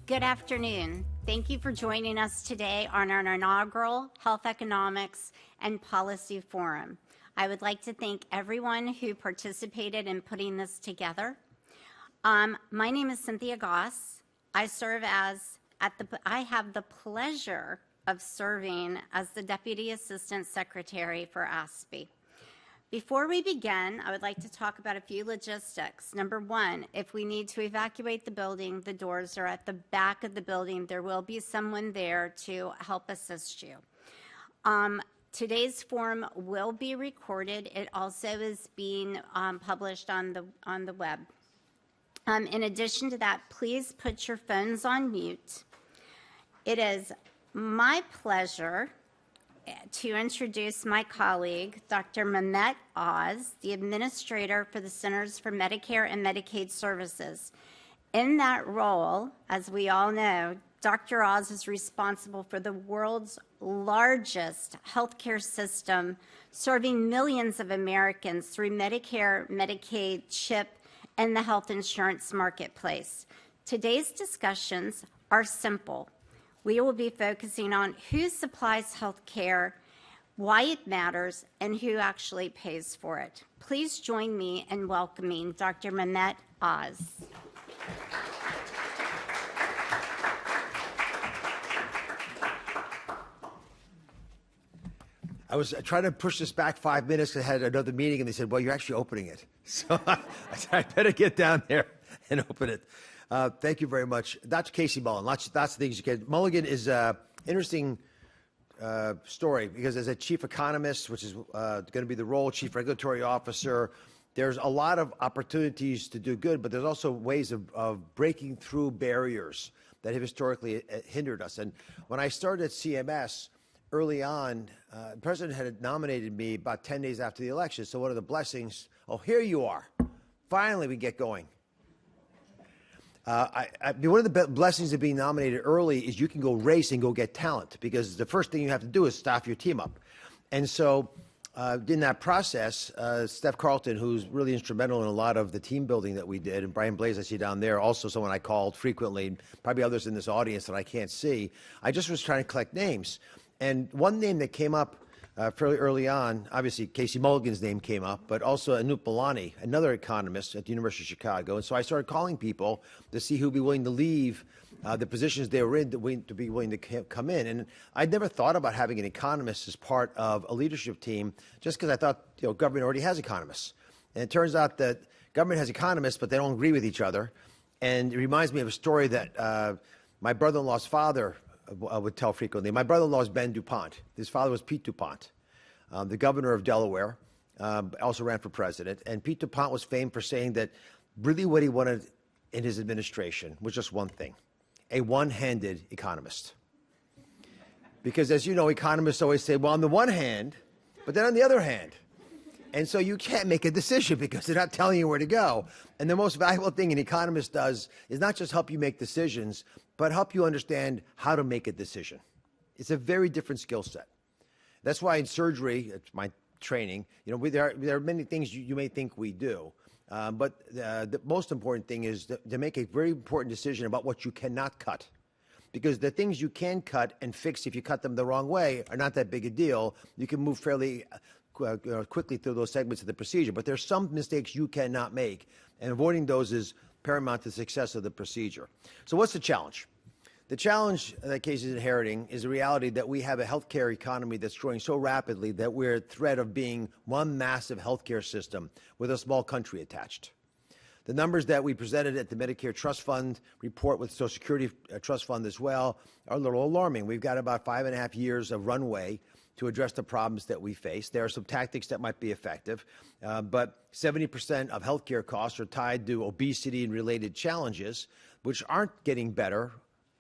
Good afternoon. Thank you for joining us today on our inaugural Health Economics and Policy Forum. I would like to thank everyone who participated in putting this together. My name is Cynthia Goss. I have the pleasure of serving as the Deputy Assistant Secretary for ASPE. Before we begin, I would like to talk about a few logistics. Number one, if we need to evacuate the building, the doors are at the back of the building. There will be someone there to help assist you. Today's forum will be recorded. It also is being published on the web. In addition to that, please put your phones on mute. It is my pleasure to introduce my colleague, Dr. Mehmet Oz, the Administrator for the Centers for Medicare and Medicaid Services. In that role, as we all know, Dr. Oz is responsible for the world's largest healthcare system, serving millions of Americans through Medicare, Medicaid, CHIP, and the health insurance marketplace. Today's discussions are simple. We will be focusing on who supplies health care, why it matters, and who actually pays for it. Please join me in welcoming Dr. Mehmet Oz. I was trying to push this back 5 minutes because I had another meeting, and they said, well, you're actually opening it. So I said, I better get down there and open it. Thank you very much. Dr. Casey Mullen, lots of things you can. Mulligan is an interesting story because as a chief economist, which is going to be the role, chief regulatory officer, there's a lot of opportunities to do good, but there's also ways of breaking through barriers that have historically hindered us. And when I started at CMS early on, the president had nominated me about 10 days after the election. So one of the blessings, oh, here you are. Finally, we get going. One of the blessings of being nominated early is you can go race and go get talent, because the first thing you have to do is staff your team up. And so in that process, Steph Carlton, who's really instrumental in a lot of the team building that we did, and Brian Blaze I see down there, also someone I called frequently, and probably others in this audience that I can't see, I just was trying to collect names. And one name that came up fairly early on, obviously Casey Mulligan's name came up, but also Anup Balani, another economist at the University of Chicago. And so I started calling people to see who'd be willing to leave the positions they were in to be willing to come in. And I'd never thought about having an economist as part of a leadership team just because I thought, government already has economists. And it turns out that government has economists, but they don't agree with each other. And it reminds me of a story that my brother-in-law's father would tell frequently. My brother-in-law is Ben DuPont. His father was Pete DuPont, the governor of Delaware, also ran for president. And Pete DuPont was famed for saying that really what he wanted in his administration was just one thing, a one-handed economist. Because as you know, economists always say, well, on the one hand, but then on the other hand. And so you can't make a decision because they're not telling you where to go. And the most valuable thing an economist does is not just help you make decisions, but help you understand how to make a decision. It's a very different skill set. That's why in surgery, it's my training, there are many things you may think we do. But the most important thing is to make a very important decision about what you cannot cut. Because the things you can cut and fix if you cut them the wrong way are not that big a deal. You can move fairly quickly through those segments of the procedure. But there's some mistakes you cannot make, and avoiding those is paramount to the success of the procedure. So what's the challenge? The challenge that Casey is inheriting is the reality that we have a healthcare economy that's growing so rapidly that we're at threat of being one massive healthcare system with a small country attached. The numbers that we presented at the Medicare Trust Fund report with Social Security Trust Fund as well are a little alarming. We've got about 5.5 years of runway to address the problems that we face. There are some tactics that might be effective, but 70% of healthcare costs are tied to obesity and related challenges, which aren't getting better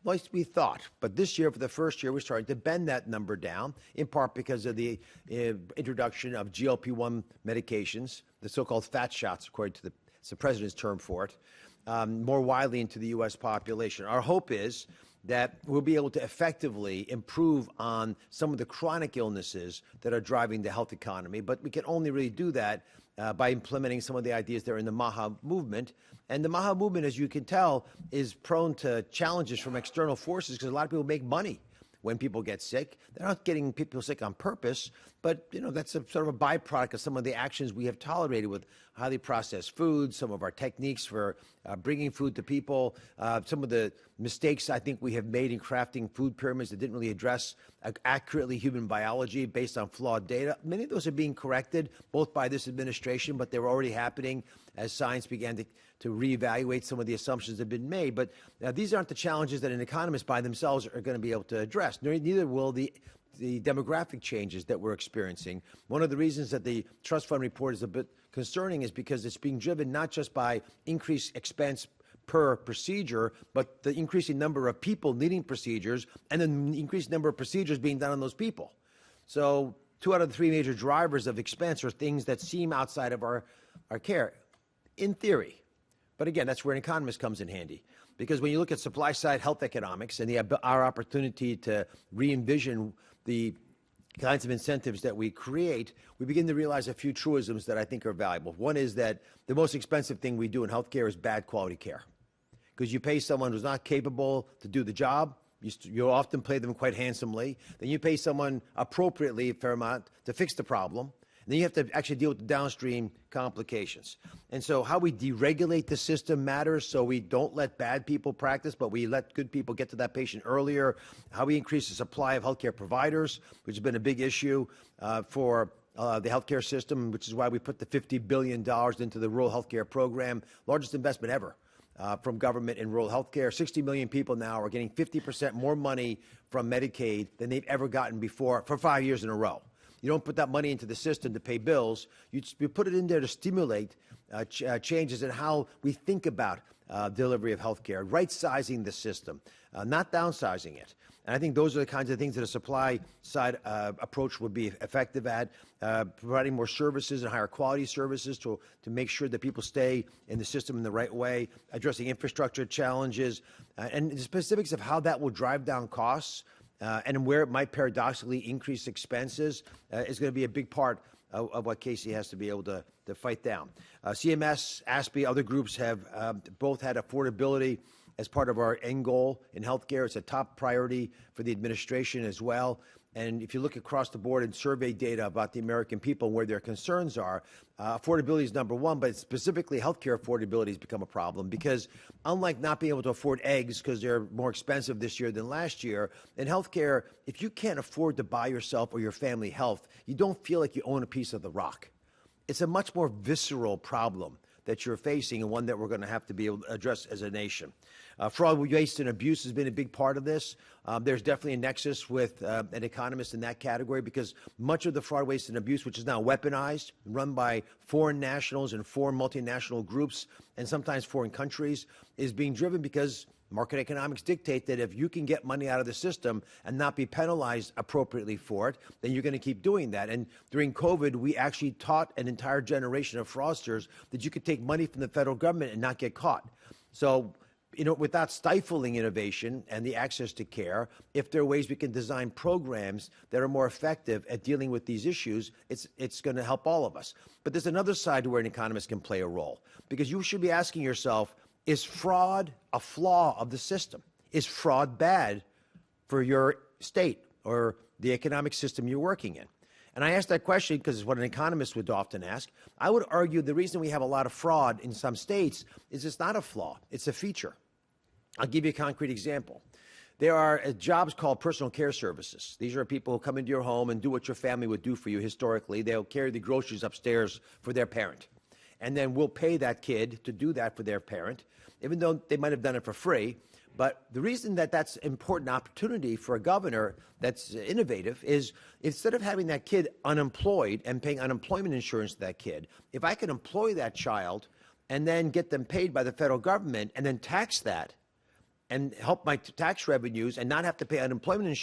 like we thought. But this year, for the first year, we're starting to bend that number down, in part because of the introduction of GLP-1 medications, the so-called fat shots, according to the president's term for it, more widely into the U.S. population. Our hope is that we'll be able to effectively improve on some of the chronic illnesses that are driving the health economy, but we can only really do that by implementing some of the ideas that are in the MAHA movement. And the MAHA movement, as you can tell, is prone to challenges from external forces because a lot of people make money when people get sick. They're not getting people sick on purpose, but that's a sort of a byproduct of some of the actions we have tolerated with highly processed foods, some of our techniques for bringing food to people, some of the mistakes I think we have made in crafting food pyramids that didn't really address accurately human biology based on flawed data. Many of those are being corrected, both by this administration, but they were already happening as science began to reevaluate some of the assumptions that have been made. But these aren't the challenges that an economist by themselves are going to be able to address. Neither will the demographic changes that we're experiencing. One of the reasons that the trust fund report is a bit concerning is because it's being driven not just by increased expense per procedure, but the increasing number of people needing procedures and the increased number of procedures being done on those people. So 2 out of the 3 major drivers of expense are things that seem outside of our care, in theory. But again, that's where an economist comes in handy. Because when you look at supply-side health economics and our opportunity to re-envision the kinds of incentives that we create, we begin to realize a few truisms that I think are valuable. One is that the most expensive thing we do in healthcare is bad quality care. Because you pay someone who's not capable to do the job, you often pay them quite handsomely. Then you pay someone appropriately, a fair amount, to fix the problem. And then you have to actually deal with the downstream complications. And so how we deregulate the system matters, so we don't let bad people practice, but we let good people get to that patient earlier. How we increase the supply of healthcare providers, which has been a big issue for the healthcare system, which is why we put the $50 billion into the rural healthcare program, largest investment ever from government in rural healthcare. 60 million people now are getting 50% more money from Medicaid than they've ever gotten before for 5 years in a row. You don't put that money into the system to pay bills. You put it in there to stimulate changes in how we think about delivery of healthcare, right-sizing the system, not downsizing it. And I think those are the kinds of things that a supply-side approach would be effective at, providing more services and higher quality services to make sure that people stay in the system in the right way, addressing infrastructure challenges, and the specifics of how that will drive down costs and where it might paradoxically increase expenses is going to be a big part of what Casey has to be able to fight down. CMS, ASPE, other groups have both had affordability as part of our end goal in healthcare. It's a top priority for the administration as well. And if you look across the board and survey data about the American people and where their concerns are, affordability is number one, but specifically healthcare affordability has become a problem because unlike not being able to afford eggs because they're more expensive this year than last year, in healthcare, if you can't afford to buy yourself or your family health, you don't feel like you own a piece of the rock. It's a much more visceral problem that you're facing and one that we're going to have to be able to address as a nation. Fraud, waste, and abuse has been a big part of this. There's definitely a nexus with an economist in that category because much of the fraud, waste, and abuse, which is now weaponized, run by foreign nationals and foreign multinational groups and sometimes foreign countries, is being driven because market economics dictate that if you can get money out of the system and not be penalized appropriately for it, then you're going to keep doing that. And during COVID, we actually taught an entire generation of fraudsters that you could take money from the federal government and not get caught. So, without stifling innovation and the access to care, if there are ways we can design programs that are more effective at dealing with these issues, it's going to help all of us. But there's another side to where an economist can play a role, because you should be asking yourself, is fraud a flaw of the system? Is fraud bad for your state or the economic system you're working in? And I ask that question because it's what an economist would often ask. I would argue the reason we have a lot of fraud in some states is it's not a flaw, it's a feature. I'll give you a concrete example. There are jobs called personal care services. These are people who come into your home and do what your family would do for you historically. They'll carry the groceries upstairs for their parent. And then we'll pay that kid to do that for their parent, even though they might have done it for free. But the reason that that's an important opportunity for a governor that's innovative is instead of having that kid unemployed and paying unemployment insurance to that kid, if I can employ that child and then get them paid by the federal government and then tax that and help my tax revenues and not have to pay unemployment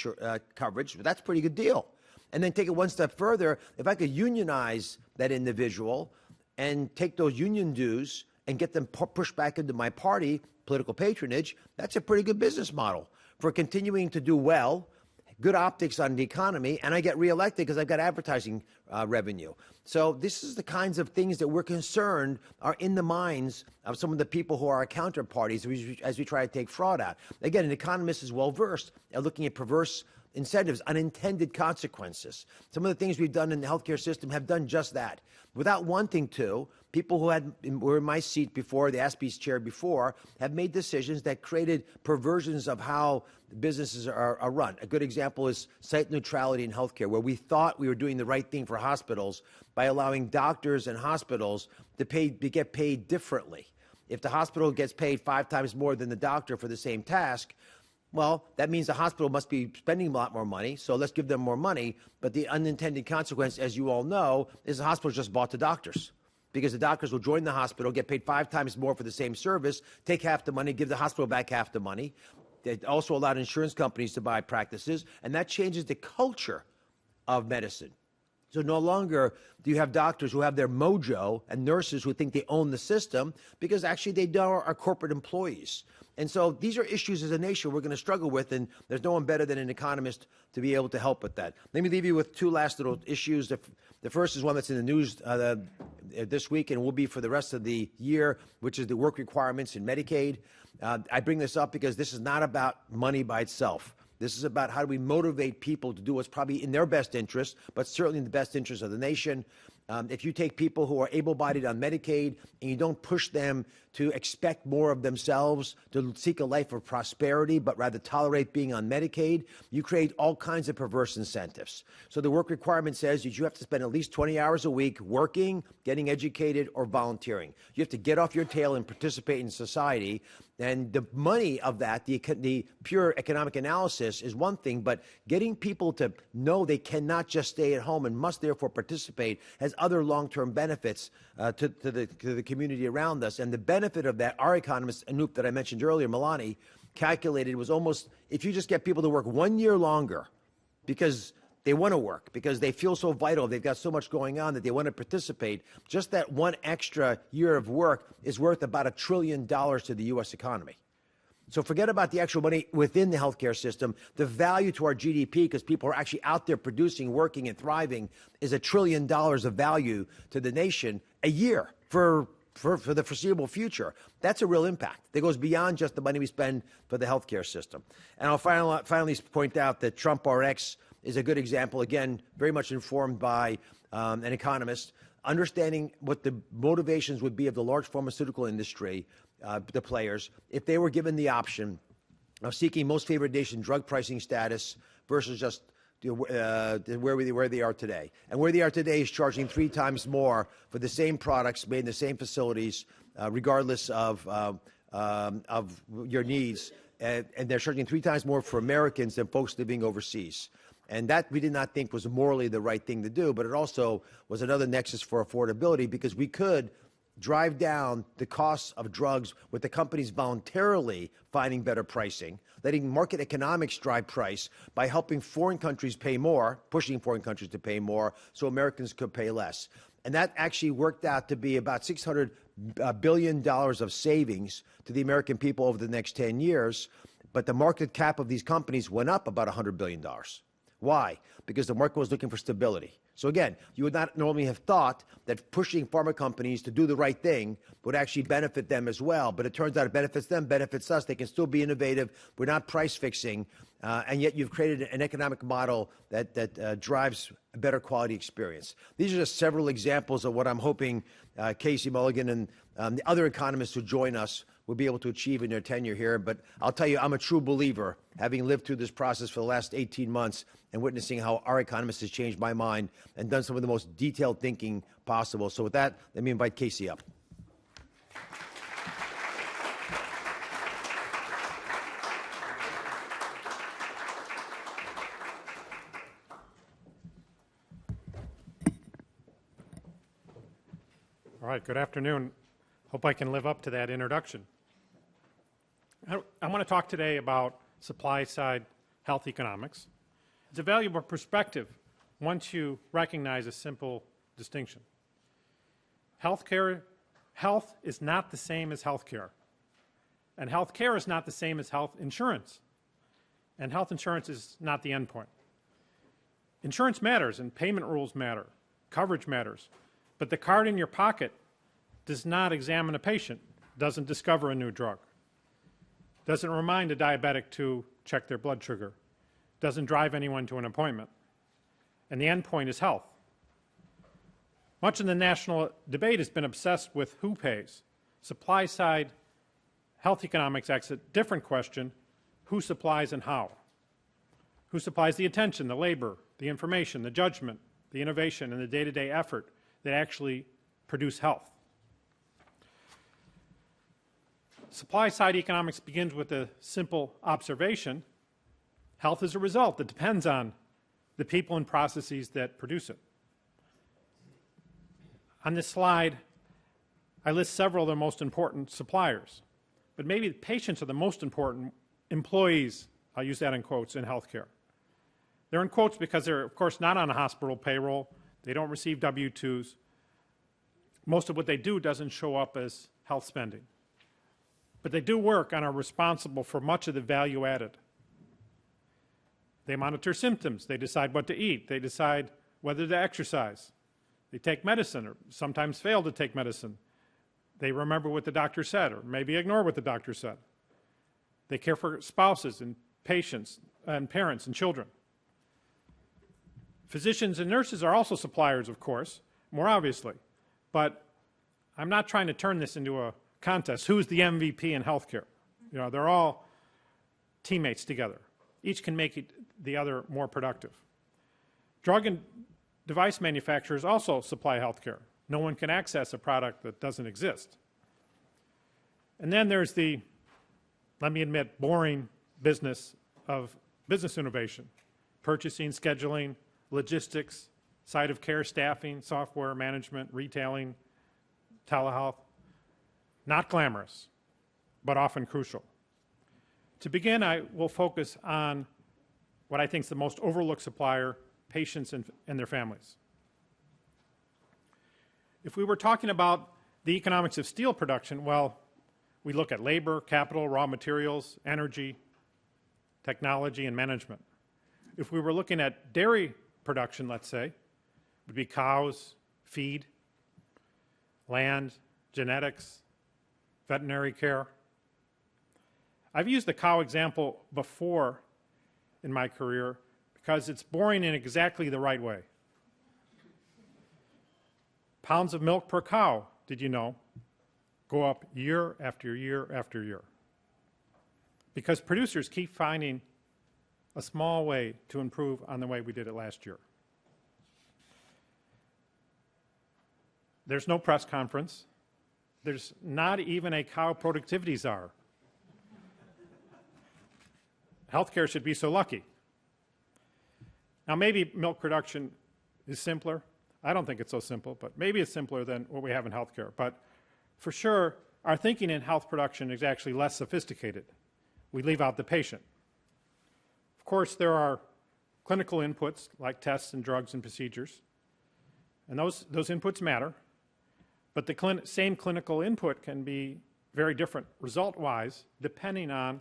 coverage, that's a pretty good deal. And then take it one step further, if I could unionize that individual and take those union dues and get them pushed back into my party, political patronage, that's a pretty good business model for continuing to do well, good optics on the economy, and I get reelected because I've got advertising revenue. So this is the kinds of things that we're concerned are in the minds of some of the people who are our counterparties as we try to take fraud out. Again, an economist is well-versed at looking at perverse incentives, unintended consequences. Some of the things we've done in the healthcare system have done just that. Without wanting to, people who were in my seat before, the ASPE's chair before, have made decisions that created perversions of how businesses are run. A good example is site neutrality in healthcare, where we thought we were doing the right thing for hospitals by allowing doctors and hospitals to get paid differently. If the hospital gets paid 5 times more than the doctor for the same task, well, that means the hospital must be spending a lot more money, so let's give them more money. But the unintended consequence, as you all know, is the hospital just bought the doctors, because the doctors will join the hospital, get paid 5 times more for the same service, take half the money, give the hospital back half the money. They also allowed insurance companies to buy practices, and that changes the culture of medicine. So no longer do you have doctors who have their mojo and nurses who think they own the system, because actually they are corporate employees. And so these are issues as a nation we're going to struggle with, and there's no one better than an economist to be able to help with that. Let me leave you with 2 last little issues. The first is one that's in the news this week and will be for the rest of the year, which is the work requirements in Medicaid. I bring this up because this is not about money by itself. This is about how do we motivate people to do what's probably in their best interest, but certainly in the best interest of the nation. If you take people who are able-bodied on Medicaid and you don't push them to expect more of themselves, to seek a life of prosperity, but rather tolerate being on Medicaid, you create all kinds of perverse incentives. So the work requirement says that you have to spend at least 20 hours a week working, getting educated, or volunteering. You have to get off your tail and participate in society. And the money of that, the pure economic analysis is one thing, but getting people to know they cannot just stay at home and must therefore participate has other long-term benefits to the community around us. And the benefit of that, our economist, Anoop, that I mentioned earlier, Milani, calculated was almost, if you just get people to work 1 year longer because they want to work, because they feel so vital, they've got so much going on that they want to participate, just that one extra year of work is worth about $1 trillion to the U.S. economy. So forget about the actual money within the healthcare system. The value to our GDP, because people are actually out there producing, working, and thriving, is $1 trillion of value to the nation a year for the foreseeable future. That's a real impact that goes beyond just the money we spend for the healthcare system. And I'll finally point out that Trump RX is a good example, again, very much informed by an economist, understanding what the motivations would be of the large pharmaceutical industry, the players, if they were given the option of seeking most favored nation drug pricing status versus just where they are today. And where they are today is charging 3 times more for the same products made in the same facilities, regardless of your needs. And they're charging 3 times more for Americans than folks living overseas. And that we did not think was morally the right thing to do, but it also was another nexus for affordability, because we could drive down the costs of drugs with the companies voluntarily finding better pricing, letting market economics drive price by helping foreign countries pay more, pushing foreign countries to pay more so Americans could pay less. And that actually worked out to be about $600 billion of savings to the American people over the next 10 years. But the market cap of these companies went up about $100 billion. Why? Because the market was looking for stability. So again, you would not normally have thought that pushing pharma companies to do the right thing would actually benefit them as well. But it turns out it benefits them, benefits us. They can still be innovative. We're not price fixing. And yet you've created an economic model that drives a better quality experience. These are just several examples of what I'm hoping Casey Mulligan and the other economists who join us will be able to achieve in their tenure here. But I'll tell you, I'm a true believer, having lived through this process for the last 18 months and witnessing how our economist has changed my mind and done some of the most detailed thinking possible. So with that, let me invite Casey up. All right, good afternoon. Hope I can live up to that introduction. I want to talk today about supply-side health economics. It's a valuable perspective once you recognize a simple distinction. Health is not the same as healthcare, and healthcare is not the same as health insurance. and health insurance is not the end point. Insurance matters, and payment rules matter. Coverage matters. But the card in your pocket does not examine a patient, doesn't discover a new drug, doesn't remind a diabetic to check their blood sugar, doesn't drive anyone to an appointment. And the end point is health. Much of the national debate has been obsessed with who pays. Supply side health economics asks a different question: who supplies and how? Who supplies the attention, the labor, the information, the judgment, the innovation, and the day-to-day effort that actually produce health? Supply side economics begins with a simple observation: health is a result that depends on the people and processes that produce it. On this slide, I list several of the most important suppliers, but maybe the patients are the most important employees, I'll use that in quotes, in healthcare. They're in quotes because they're, of course, not on a hospital payroll. They don't receive W-2s. Most of what they do doesn't show up as health spending. But they do work and are responsible for much of the value added. They monitor symptoms. They decide what to eat. They decide whether to exercise. They take medicine or sometimes fail to take medicine. They remember what the doctor said or maybe ignore what the doctor said. They care for spouses and patients and parents and children. Physicians and nurses are also suppliers, of course, more obviously. But I'm not trying to turn this into a contest. Who's the MVP in healthcare? You know, they're all teammates together. Each can make the other more productive. Drug and device manufacturers also supply healthcare. No one can access a product that doesn't exist. And then there's the, let me admit, boring business of business innovation: purchasing, scheduling, logistics, site of care staffing, software management, retailing, telehealth. Not glamorous, but often crucial. To begin, I will focus on what I think is the most overlooked supplier: patients and their families. If we were talking about the economics of steel production, well, we look at labor, capital, raw materials, energy, technology, and management. If we were looking at dairy production, let's say, it would be cows, feed, land, genetics, veterinary care. I've used the cow example before in my career because it's boring in exactly the right way. Pounds of milk per cow, did you know, go up year after year after year, because producers keep finding a small way to improve on the way we did it last year. There's no press conference. There's not even a cow productivity czar. Healthcare should be so lucky. Now, maybe milk production is simpler. I don't think it's so simple, but maybe it's simpler than what we have in healthcare. But for sure, our thinking in health production is actually less sophisticated. We leave out the patient. Of course, there are clinical inputs like tests and drugs and procedures, and those inputs matter, but the same clinical input can be very different result-wise depending on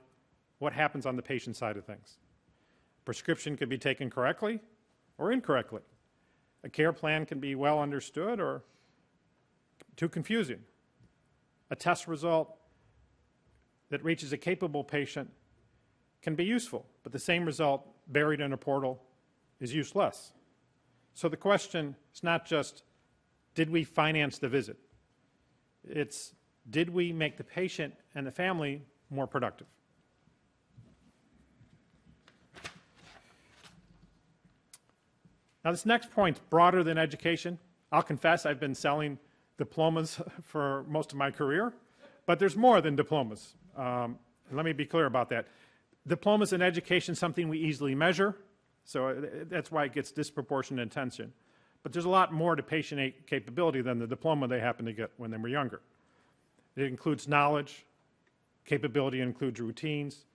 what happens on the patient side of things. Prescription could be taken correctly or incorrectly. A care plan can be well understood or too confusing. A test result that reaches a capable patient can be useful, but the same result buried in a portal is useless. So the question is not just, did we finance the visit? It's, did we make the patient and the family more productive? Now, this next point's broader than education. I'll confess I've been selling diplomas for most of my career, but there's more than diplomas. And let me be clear about that. Diplomas in education is something we easily measure, so that's why it gets disproportionate attention. But there's a lot more to patient capability than the diploma they happen to get when they were younger. It includes knowledge. Capability includes routines,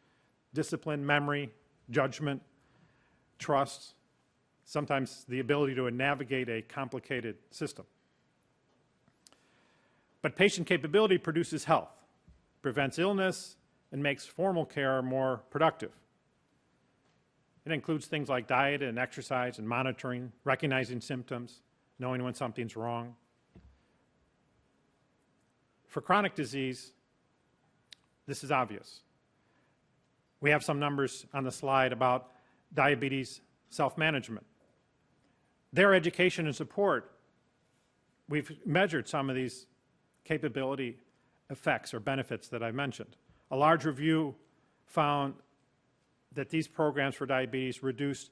discipline, memory, judgment, trust, sometimes the ability to navigate a complicated system. But patient capability produces health, prevents illness, and makes formal care more productive. It includes things like diet and exercise and monitoring, recognizing symptoms, knowing when something's wrong. For chronic disease, this is obvious. We have some numbers on the slide about diabetes self-management. Their education and support, we've measured some of these capability effects or benefits that I mentioned. A large review found that these programs for diabetes reduced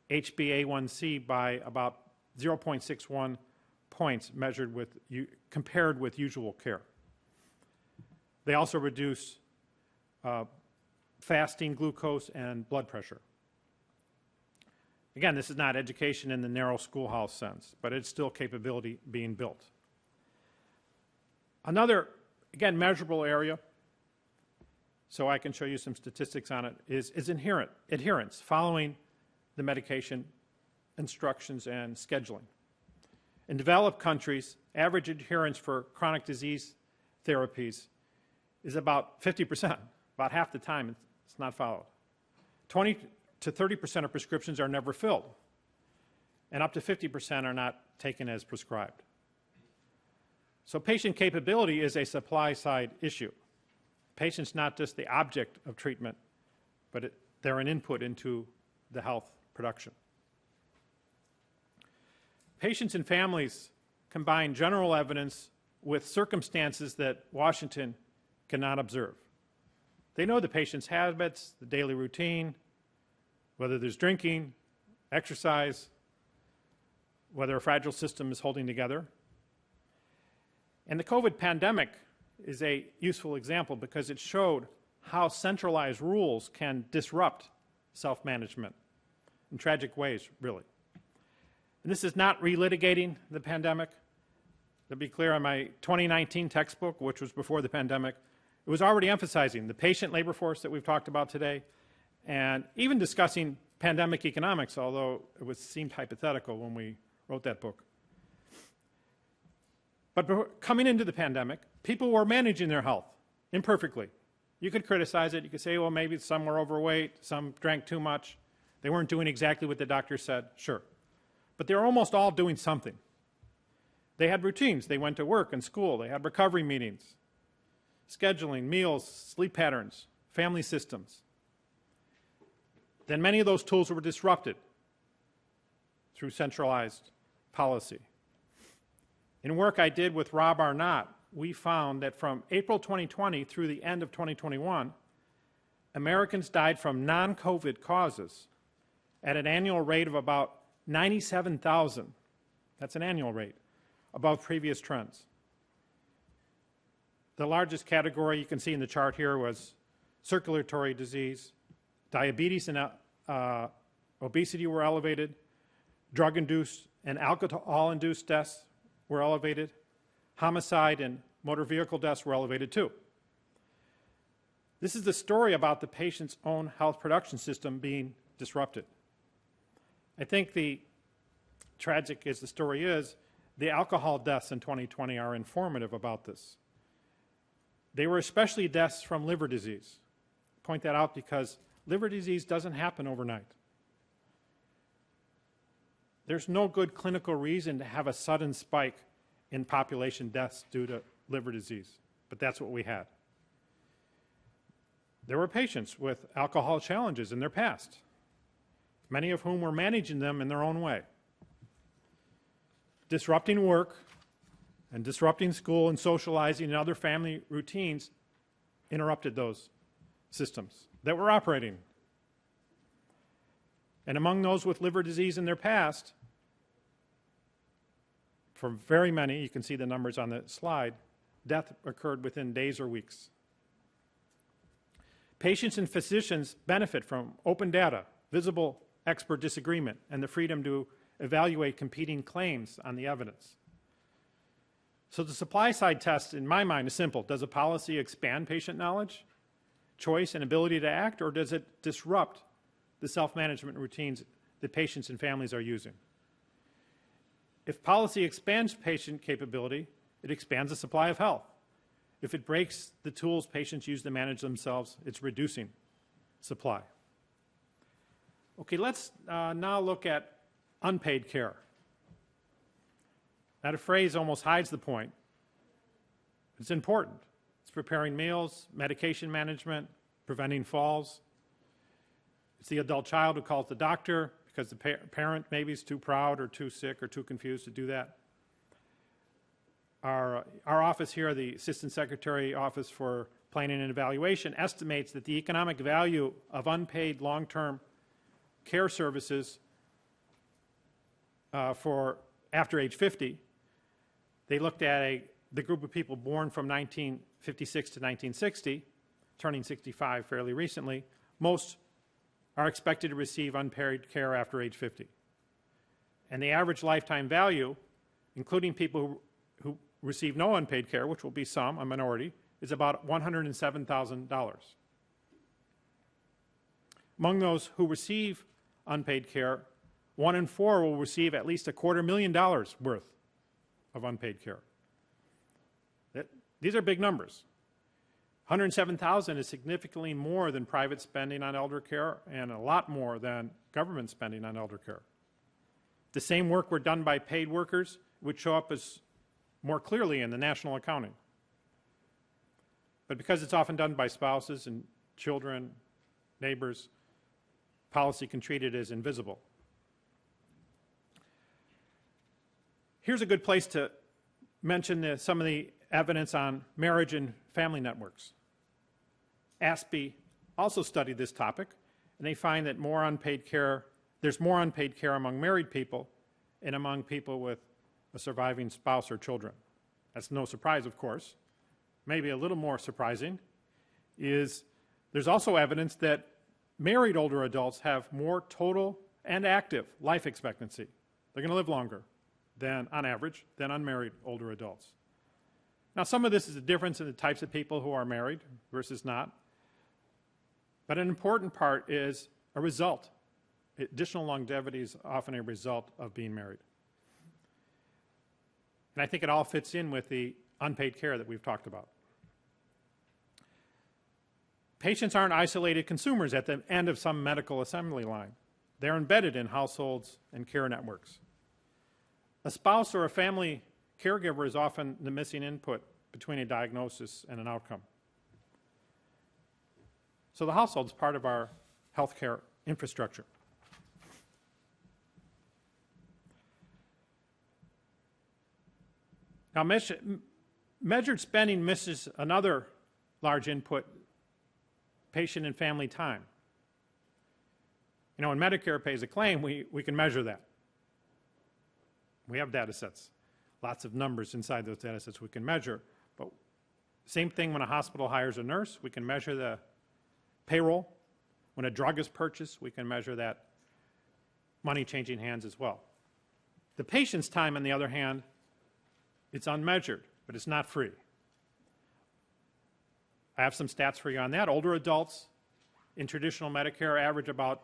HbA1c by about 0.61 points measured with, compared with usual care. They also reduce fasting glucose and blood pressure. Again, this is not education in the narrow schoolhouse sense, but it's still capability being built. Another, again, measurable area, so I can show you some statistics on it, is adherence, following the medication instructions and scheduling. In developed countries, average adherence for chronic disease therapies is about 50%, about half the time it's not followed. 20 to 30% of prescriptions are never filled, and up to 50% are not taken as prescribed. So patient capability is a supply-side issue. Patient's not just the object of treatment, but they're an input into the health production. Patients and families combine general evidence with circumstances that Washington cannot observe. They know the patient's habits, the daily routine, whether there's drinking, exercise, whether a fragile system is holding together. And the COVID pandemic is a useful example because it showed how centralized rules can disrupt self-management in tragic ways, really. And this is not relitigating the pandemic. To be clear, on my 2019 textbook, which was before the pandemic, it was already emphasizing the patient labor force that we've talked about today, and even discussing pandemic economics, although it seemed hypothetical when we wrote that book. But coming into the pandemic, people were managing their health imperfectly. You could criticize it. You could say, well, maybe some were overweight, some drank too much. They weren't doing exactly what the doctor said. Sure. But they were almost all doing something. They had routines. They went to work and school. They had recovery meetings, scheduling, meals, sleep patterns, family systems. Then many of those tools were disrupted through centralized policy. In work I did with Rob Arnott, we found that from April 2020 through the end of 2021, Americans died from non-COVID causes at an annual rate of about 97,000. That's an annual rate, above previous trends. The largest category you can see in the chart here was circulatory disease. Diabetes and obesity were elevated. Drug-induced and alcohol-induced deaths were elevated. Homicide and motor vehicle deaths were elevated too. This is the story about the patient's own health production system being disrupted. I think the tragic as the story is, the alcohol deaths in 2020 are informative about this. They were especially deaths from liver disease. I point that out because liver disease doesn't happen overnight. There's no good clinical reason to have a sudden spike in population deaths due to liver disease, but that's what we had. There were patients with alcohol challenges in their past, many of whom were managing them in their own way. Disrupting work and disrupting school and socializing and other family routines interrupted those systems that were operating. And among those with liver disease in their past, for very many, you can see the numbers on the slide, death occurred within days or weeks. Patients and physicians benefit from open data, visible expert disagreement, and the freedom to evaluate competing claims on the evidence. So the supply side test, in my mind, is simple. Does a policy expand patient knowledge, choice, and ability to act, or does it disrupt the self-management routines that patients and families are using? If policy expands patient capability, it expands the supply of health. If it breaks the tools patients use to manage themselves, it's reducing supply. Okay, let's now look at unpaid care. That phrase almost hides the point. It's important. It's preparing meals, medication management, preventing falls. It's the adult child who calls the doctor because the parent maybe is too proud or too sick or too confused to do that. Our office here, the Assistant Secretary Office for Planning and Evaluation, estimates that the economic value of unpaid long-term care services for after age 50, they looked at the group of people born from 1956 to 1960, turning 65 fairly recently. Most are expected to receive unpaid care after age 50. And the average lifetime value, including people who receive no unpaid care, which will be some, a minority, is about $107,000. Among those who receive unpaid care, 1 in 4 will receive at least $250,000 worth of unpaid care. These are big numbers. 107,000 is significantly more than private spending on elder care and a lot more than government spending on elder care. The same work were done by paid workers would show up as more clearly in the national accounting. But because it's often done by spouses and children, neighbors, policy can treat it as invisible. Here's a good place to mention some of the evidence on marriage and family networks. ASPE also studied this topic, and they find that there's more unpaid care among married people and among people with a surviving spouse or children. That's no surprise, of course. Maybe a little more surprising is there's also evidence that married older adults have more total and active life expectancy. They're going to live longer on average, than unmarried older adults. Now, some of this is a difference in the types of people who are married versus not, but an important part is a result. Additional longevity is often a result of being married. And I think it all fits in with the unpaid care that we've talked about. Patients aren't isolated consumers at the end of some medical assembly line. They're embedded in households and care networks. A spouse or a family caregiver is often the missing input between a diagnosis and an outcome. So the household is part of our healthcare infrastructure. Now, measured spending misses another large input, patient and family time. You know, when Medicare pays a claim, we can measure that. We have data sets, lots of numbers inside those data sets we can measure. But same thing when a hospital hires a nurse, we can measure the payroll. When a drug is purchased, we can measure that money changing hands as well. The patient's time, on the other hand, it's unmeasured, but it's not free. I have some stats for you on that. Older adults in traditional Medicare average about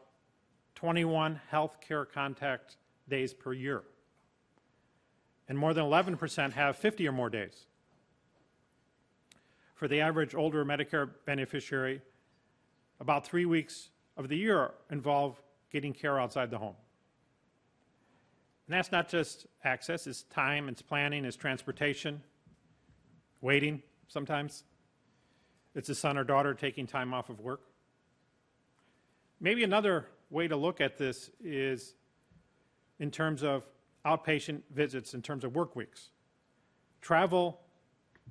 21 health care contact days per year. And more than 11% have 50 or more days. For the average older Medicare beneficiary, about 3 weeks of the year involve getting care outside the home. And that's not just access, it's time, it's planning, it's transportation, waiting sometimes. It's a son or daughter taking time off of work. Maybe another way to look at this is in terms of outpatient visits, in terms of work weeks. Travel,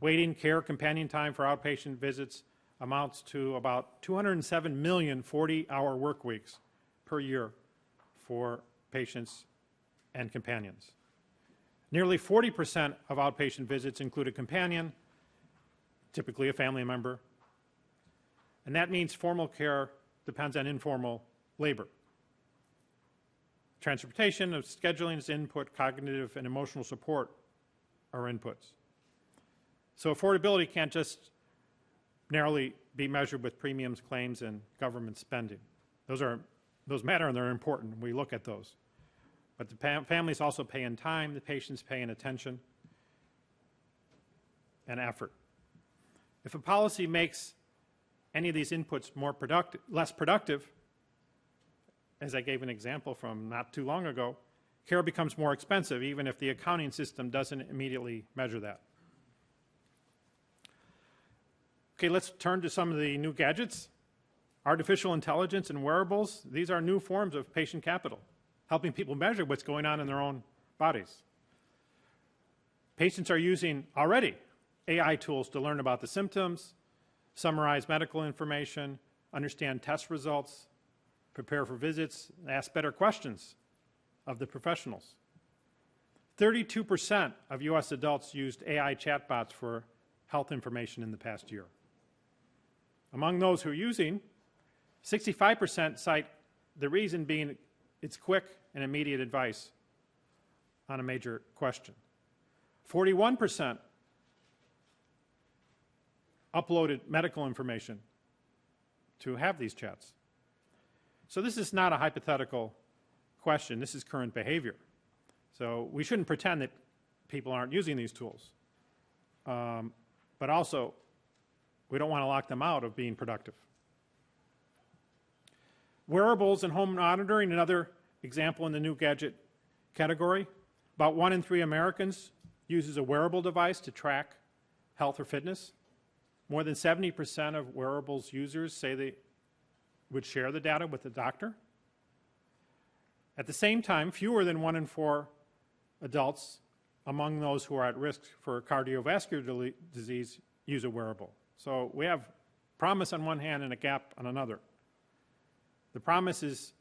waiting, care, companion time for outpatient visits amounts to about 207 million 40-hour work weeks per year for patients and companions. Nearly 40% of outpatient visits include a companion, typically a family member, and that means formal care depends on informal labor. Transportation, of scheduling is input, cognitive and emotional support are inputs. So affordability can't just narrowly be measured with premiums, claims, and government spending. Those matter and they're important. We look at those. But the families also pay in time, the patients pay in attention and effort. If a policy makes any of these inputs less productive, as I gave an example from not too long ago, care becomes more expensive even if the accounting system doesn't immediately measure that. Okay, let's turn to some of the new gadgets. Artificial intelligence and wearables, these are new forms of patient capital, helping people measure what's going on in their own bodies. Patients are using already AI tools to learn about the symptoms, summarize medical information, understand test results, prepare for visits, ask better questions of the professionals. 32% of U.S. adults used AI chatbots for health information in the past year. Among those who are using, 65% cite the reason being it's quick and immediate advice on a major question. 41% uploaded medical information to have these chats. So this is not a hypothetical question. This is current behavior. So we shouldn't pretend that people aren't using these tools. But also, we don't want to lock them out of being productive. Wearables and home monitoring, another example in the new gadget category. About 1 in 3 Americans uses a wearable device to track health or fitness. More than 70% of wearables users say they would share the data with the doctor. At the same time, fewer than 1 in 4 adults among those who are at risk for cardiovascular disease use a wearable. So we have promise on one hand and a gap on another. The promise is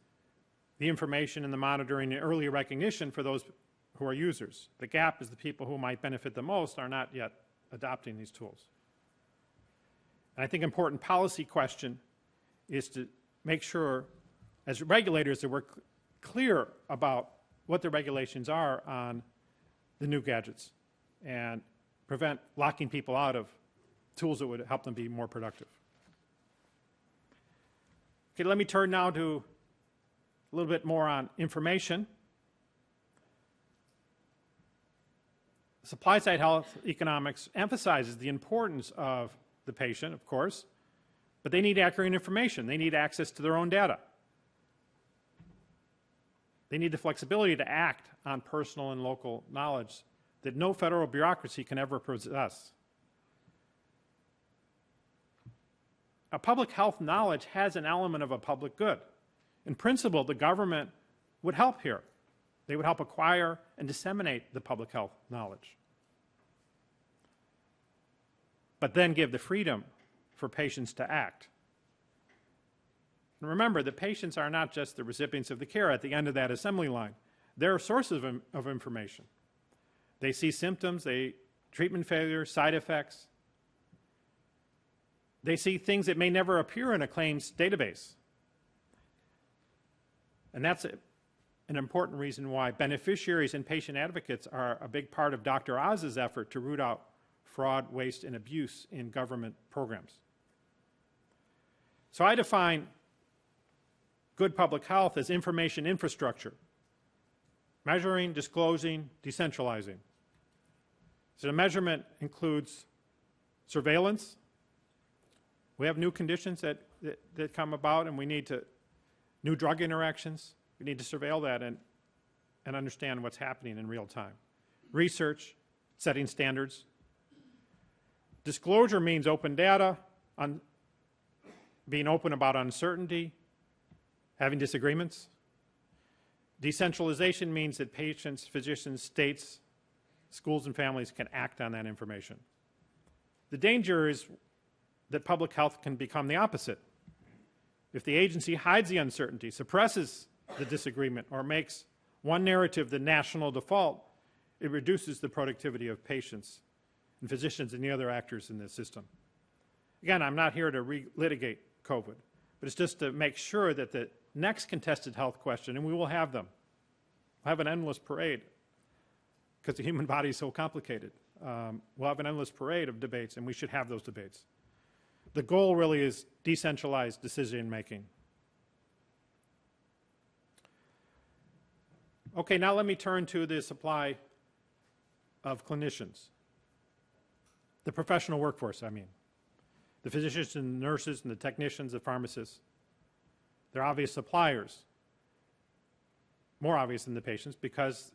the information and the monitoring and early recognition for those who are users. The gap is the people who might benefit the most are not yet adopting these tools. And I think an important policy question is to make sure, as regulators, that we're clear about what the regulations are on the new gadgets and prevent locking people out of tools that would help them be more productive. Okay, let me turn now to a little bit more on information. Supply-side health economics emphasizes the importance of the patient, of course, but they need accurate information. They need access to their own data. They need the flexibility to act on personal and local knowledge that no federal bureaucracy can ever possess. A public health knowledge has an element of a public good. In principle, the government would help here. They would help acquire and disseminate the public health knowledge. But then give the freedom for patients to act. And remember, the patients are not just the recipients of the care at the end of that assembly line. They're sources of information. They see symptoms, treatment failure, side effects. They see things that may never appear in a claims database. And that's an important reason why beneficiaries and patient advocates are a big part of Dr. Oz's effort to root out fraud, waste, and abuse in government programs. So I define good public health as information infrastructure, measuring, disclosing, decentralizing. So the measurement includes surveillance. We have new conditions that come about, and we need new drug interactions. We need to surveil that and understand what's happening in real time. Research, setting standards. Disclosure means open data, being open about uncertainty, having disagreements. Decentralization means that patients, physicians, states, schools, and families can act on that information. The danger is that public health can become the opposite. If the agency hides the uncertainty, suppresses the disagreement, or makes one narrative the national default, it reduces the productivity of patients and physicians and the other actors in the system. Again, I'm not here to relitigate COVID, but it's just to make sure that the next contested health question, and we will have them, we'll have an endless parade because the human body is so complicated. We'll have an endless parade of debates, and we should have those debates. The goal really is decentralized decision-making. Okay, now let me turn to the supply of clinicians. The professional workforce, I mean. The physicians and nurses and the technicians, the pharmacists. They're obvious suppliers. more obvious than the patients because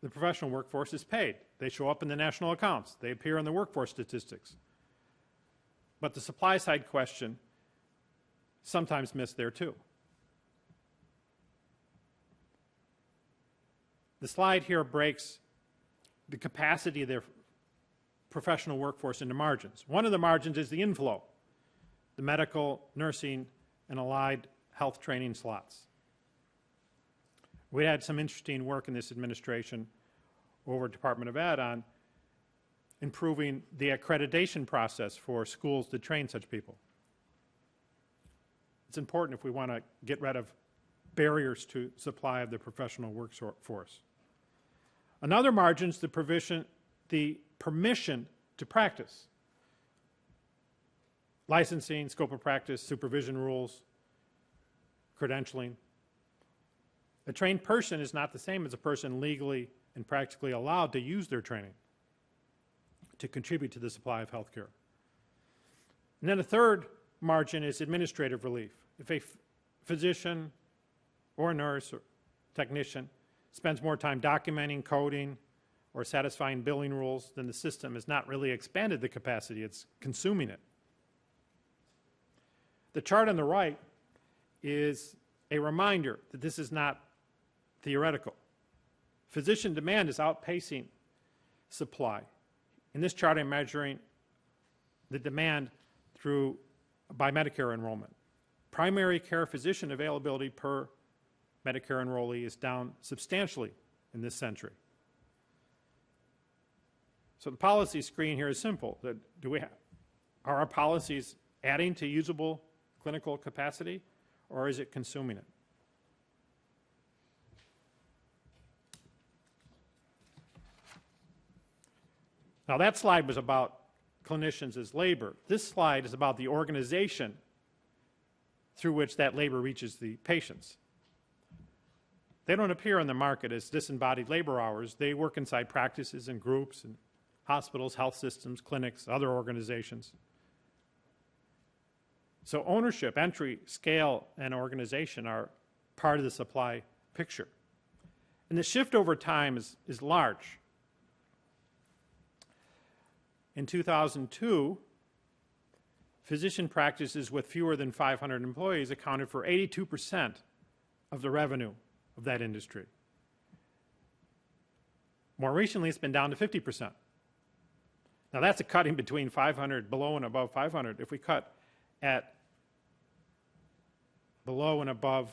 the professional workforce is paid. They show up in the national accounts. They appear in the workforce statistics. But the supply side question sometimes missed there too. The slide here breaks the capacity of their professional workforce into margins. One of the margins is the inflow, the medical, nursing, and allied health training slots. We had some interesting work in this administration over Department of Ed on improving the accreditation process for schools to train such people. It's important if we want to get rid of barriers to supply of the professional workforce. Another margin is the permission to practice. Licensing, scope of practice, supervision rules, credentialing. A trained person is not the same as a person legally and practically allowed to use their training to contribute to the supply of health care. And then a third margin is administrative relief. If a physician or a nurse or technician spends more time documenting, coding, or satisfying billing rules, then the system has not really expanded the capacity, it's consuming it. The chart on the right is a reminder that this is not theoretical. Physician demand is outpacing supply. In this chart, I'm measuring the demand by Medicare enrollment. Primary care physician availability per Medicare enrollee is down substantially in this century. So the policy screen here is simple. Are our policies adding to usable clinical capacity, or is it consuming it? Now that slide was about clinicians as labor. This slide is about the organization through which that labor reaches the patients. They don't appear on the market as disembodied labor hours. They work inside practices and groups and hospitals, health systems, clinics, other organizations. So ownership, entry, scale, and organization are part of the supply picture. And the shift over time is large. In 2002, physician practices with fewer than 500 employees accounted for 82% of the revenue of that industry. More recently, it's been down to 50%. Now that's a cutting between 500, below and above 500. If we cut at below and above,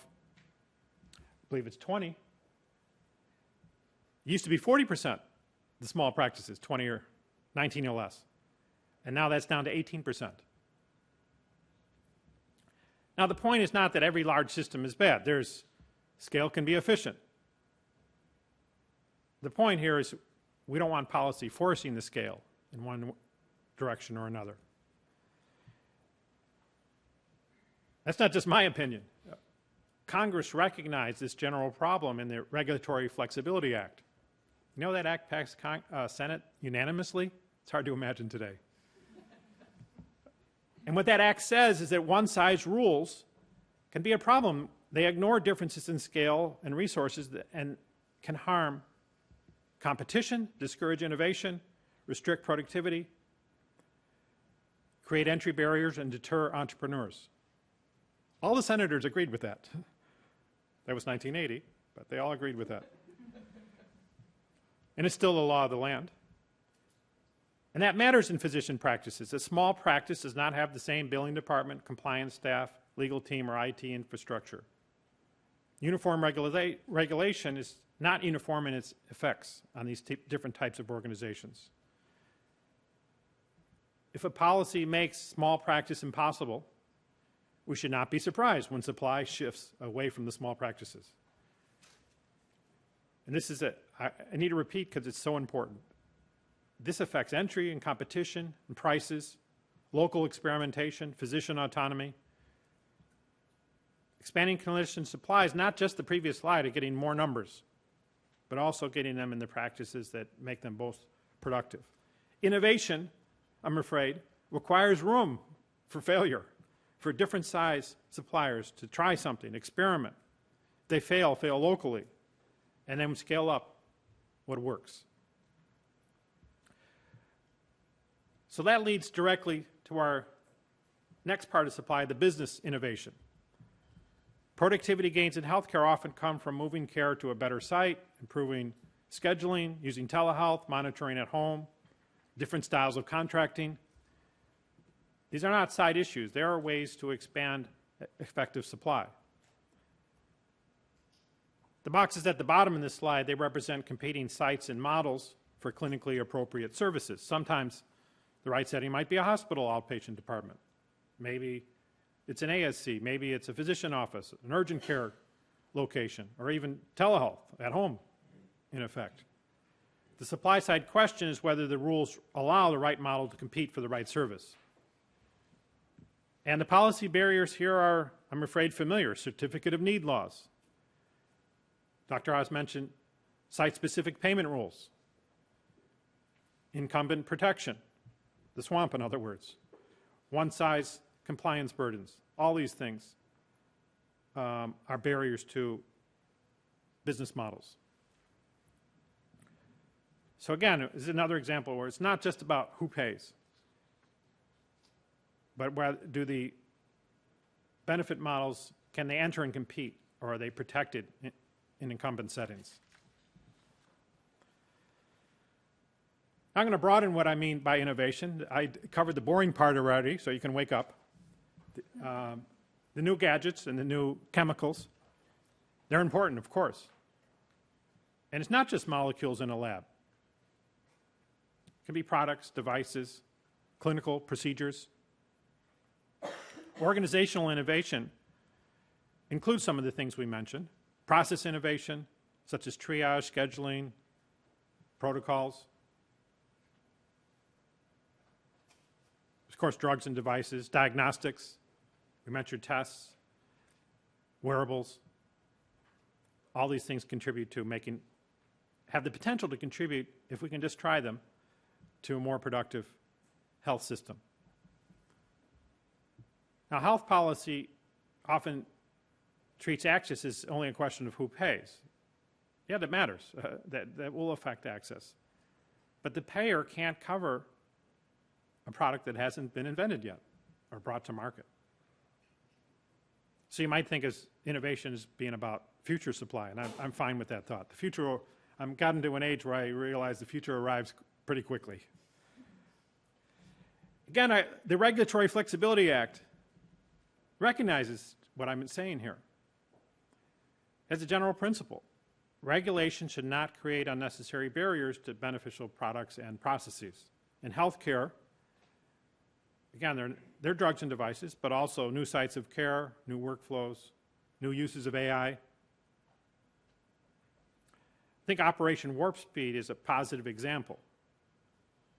I believe it's 20, it used to be 40%, the small practices, 20 or 19 or less. And now that's down to 18%. Now the point is not that every large system is bad. Scale can be efficient. The point here is we don't want policy forcing the scale in one direction or another. That's not just my opinion. Congress recognized this general problem in the Regulatory Flexibility Act. You know that act passed Senate unanimously? It's hard to imagine today. And what that act says is that one-size rules can be a problem. They ignore differences in scale and resources and can harm competition, discourage innovation, restrict productivity, create entry barriers, and deter entrepreneurs. All the senators agreed with that. That was 1980, but they all agreed with that. And it's still the law of the land. And that matters in physician practices. A small practice does not have the same billing department, compliance staff, legal team, or IT infrastructure. Uniform regulation is not uniform in its effects on these different types of organizations. If a policy makes small practice impossible, we should not be surprised when supply shifts away from the small practices. And this is I need to repeat because it's so important. This affects entry and competition and prices, local experimentation, physician autonomy. Expanding clinician supply is not just the previous slide of getting more numbers, but also getting them in the practices that make them both productive. Innovation, I'm afraid, requires room for failure, for different size suppliers to try something, experiment, they fail locally, and then scale up what works. So that leads directly to our next part of supply, the business innovation. Productivity gains in healthcare often come from moving care to a better site, improving scheduling, using telehealth, monitoring at home, different styles of contracting. These are not side issues. There are ways to expand effective supply. The boxes at the bottom in this slide, they represent competing sites and models for clinically appropriate services. Sometimes the right setting might be a hospital outpatient department. Maybe it's an ASC, maybe it's a physician office, an urgent care location, or even telehealth at home, in effect. The supply side question is whether the rules allow the right model to compete for the right service. And the policy barriers here are, I'm afraid, familiar. Certificate of need laws. Dr. Oz mentioned site-specific payment rules, incumbent protection, the swamp, in other words, one-size compliance burdens. All these things are barriers to business models. So again, this is another example where it's not just about who pays, but where do the benefit models, can they enter and compete, or are they protected in incumbent settings? I'm going to broaden what I mean by innovation. I covered the boring part already, so you can wake up. The new gadgets and the new chemicals, they're important, of course. And it's not just molecules in a lab. It can be products, devices, clinical procedures. Organizational innovation includes some of the things we mentioned. Process innovation, such as triage, scheduling, protocols. Of course, drugs and devices, diagnostics, we mentioned tests, wearables. All these things contribute to have the potential to contribute, if we can just try them, to a more productive health system. Now, health policy often treats access as only a question of who pays. Yeah, that matters. That will affect access. But the payer can't cover a product that hasn't been invented yet or brought to market. So you might think of innovation as being about future supply, and I'm fine with that thought. The future, I've gotten to an age where I realize the future arrives pretty quickly. Again, the Regulatory Flexibility Act recognizes what I'm saying here. As a general principle, regulation should not create unnecessary barriers to beneficial products and processes. In healthcare, again, they're drugs and devices, but also new sites of care, new workflows, new uses of AI. I think Operation Warp Speed is a positive example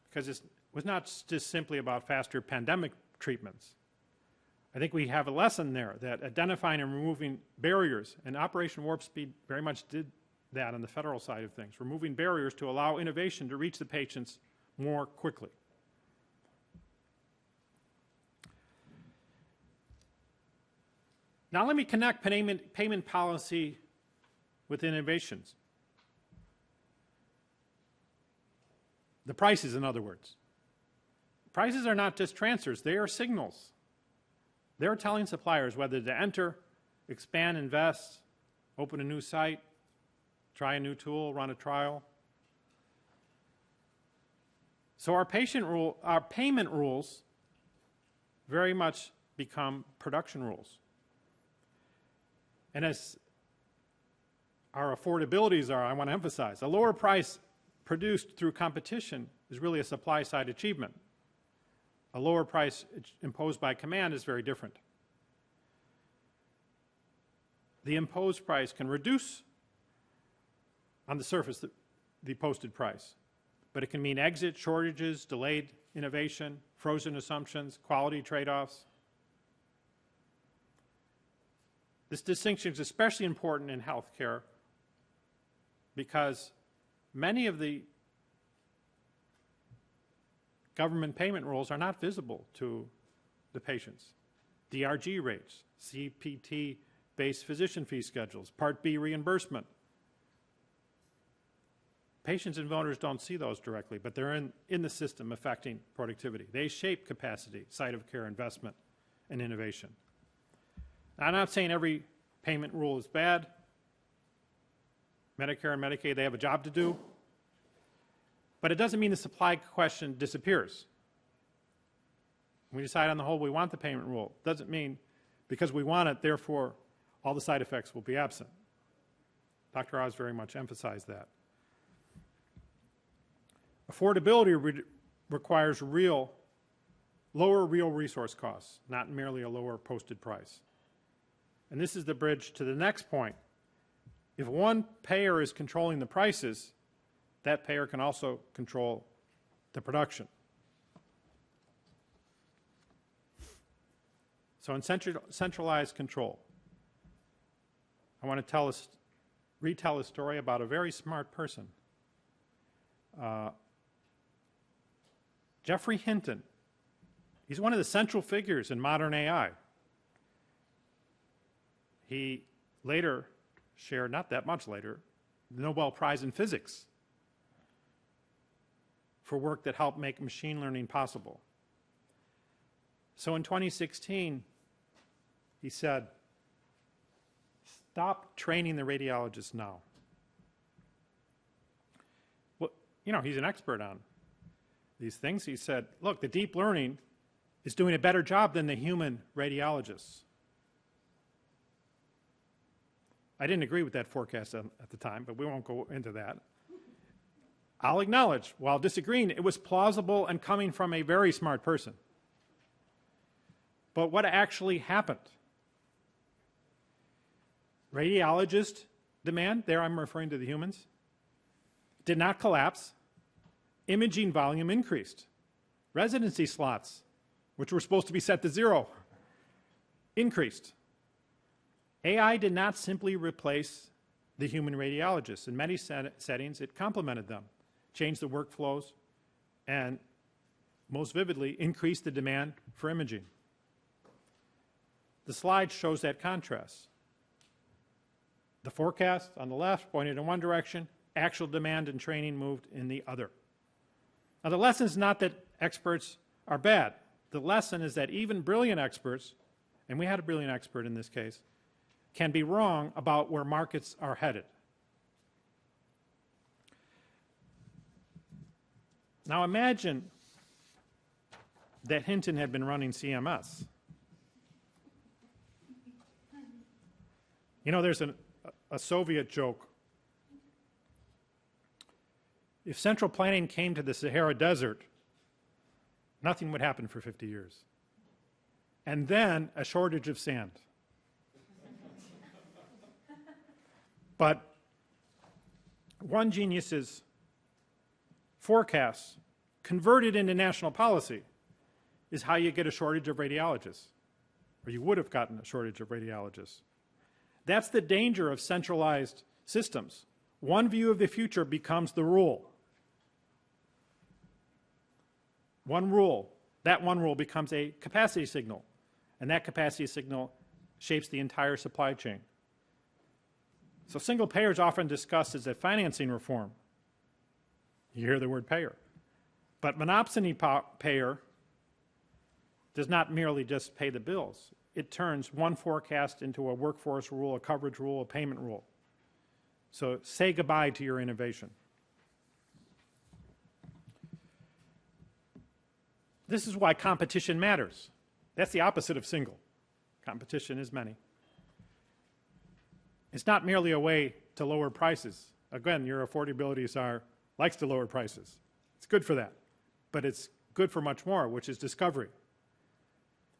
because it was not just simply about faster pandemic treatments. I think we have a lesson there that identifying and removing barriers, and Operation Warp Speed very much did that on the federal side of things, removing barriers to allow innovation to reach the patients more quickly. Now let me connect payment policy with innovations. The prices, in other words. Prices are not just transfers, they are signals. They're telling suppliers whether to enter, expand, invest, open a new site, try a new tool, run a trial. So our payment rules very much become production rules. And as our affordabilities are, I want to emphasize, a lower price produced through competition is really a supply-side achievement. A lower price imposed by command is very different. The imposed price can reduce on the surface the posted price, but it can mean exit, shortages, delayed innovation, frozen assumptions, quality trade-offs. This distinction is especially important in healthcare because many of the government payment rules are not visible to the patients. DRG rates, CPT-based risk-based physician fee schedules, Part B reimbursement. Patients and voters don't see those directly, but they're in the system affecting productivity. They shape capacity, site of care investment, and innovation. I'm not saying every payment rule is bad. Medicare and Medicaid, they have a job to do. But it doesn't mean the supply question disappears. We decide on the whole we want the payment rule. Doesn't mean because we want it, therefore, all the side effects will be absent. Dr. Oz very much emphasized that. Affordability requires lower real resource costs, not merely a lower posted price. And this is the bridge to the next point. If one payer is controlling the prices, that payer can also control the production. So in centralized control, I want to retell a story about a very smart person. Geoffrey Hinton. He's one of the central figures in modern AI. He later shared, not that much later, the Nobel Prize in Physics for work that helped make machine learning possible. So in 2016, he said, stop training the radiologists now. Well, you know, he's an expert on these things. He said, look, the deep learning is doing a better job than the human radiologists. I didn't agree with that forecast at the time, but we won't go into that. I'll acknowledge, while disagreeing, it was plausible and coming from a very smart person. But what actually happened? Radiologist demand, there I'm referring to the humans, did not collapse. Imaging volume increased. Residency slots, which were supposed to be set to 0, increased. AI did not simply replace the human radiologists. In many settings, it complemented them, changed the workflows, and most vividly, increased the demand for imaging. The slide shows that contrast. The forecast on the left pointed in one direction, actual demand and training moved in the other. Now, the lesson is not that experts are bad. The lesson is that even brilliant experts, and we had a brilliant expert in this case, can be wrong about where markets are headed. Now imagine that Hinton had been running CMS. You know, there's a Soviet joke. If central planning came to the Sahara Desert, nothing would happen for 50 years. And then a shortage of sand. But one genius's forecasts converted into national policy is how you get a shortage of radiologists, or you would have gotten a shortage of radiologists. That's the danger of centralized systems. One view of the future becomes the rule. One rule, that one rule becomes a capacity signal, and that capacity signal shapes the entire supply chain. So single payer is often discussed as a financing reform. You hear the word payer. But monopsony payer does not merely just pay the bills. It turns one forecast into a workforce rule, a coverage rule, a payment rule. So say goodbye to your innovation. This is why competition matters. That's the opposite of single. Competition is many. It's not merely a way to lower prices. Again, your affordability czar likes to lower prices. It's good for that. But it's good for much more, which is discovery.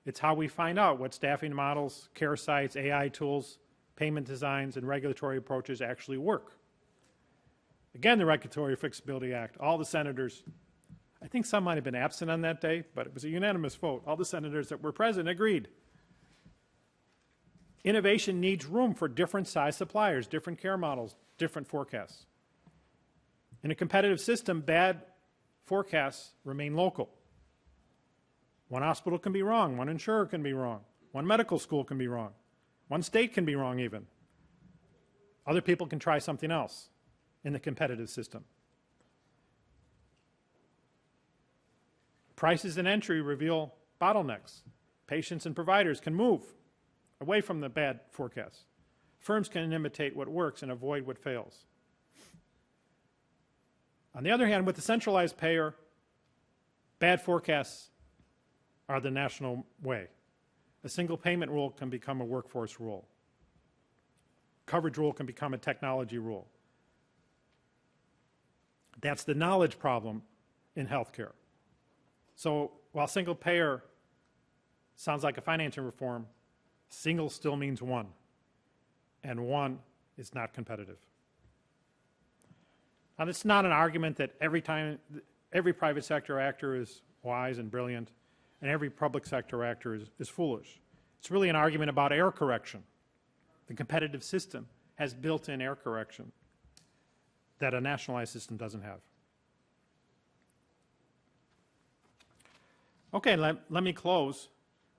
It's how we find out what staffing models, care sites, AI tools, payment designs, and regulatory approaches actually work. Again, the Regulatory Flexibility Act, all the senators, I think some might have been absent on that day, but it was a unanimous vote. All the senators that were present agreed. Innovation needs room for different size suppliers, different care models, different forecasts. In a competitive system, bad forecasts remain local. One hospital can be wrong, one insurer can be wrong, one medical school can be wrong, One state can be wrong even. Other people can try something else in the competitive system. Prices and entry reveal bottlenecks. Patients and providers can move away from the bad forecasts. Firms can imitate what works and avoid what fails. On the other hand, with the centralized payer, bad forecasts are the national way. A single payment rule can become a workforce rule. Coverage rule can become a technology rule. That's the knowledge problem in healthcare. So while single payer sounds like a financing reform, single still means one, and one is not competitive. Now, it's not an argument that every private sector actor is wise and brilliant, and every public sector actor is foolish. It's really an argument about error correction. The competitive system has built-in error correction that a nationalized system doesn't have. Okay, let me close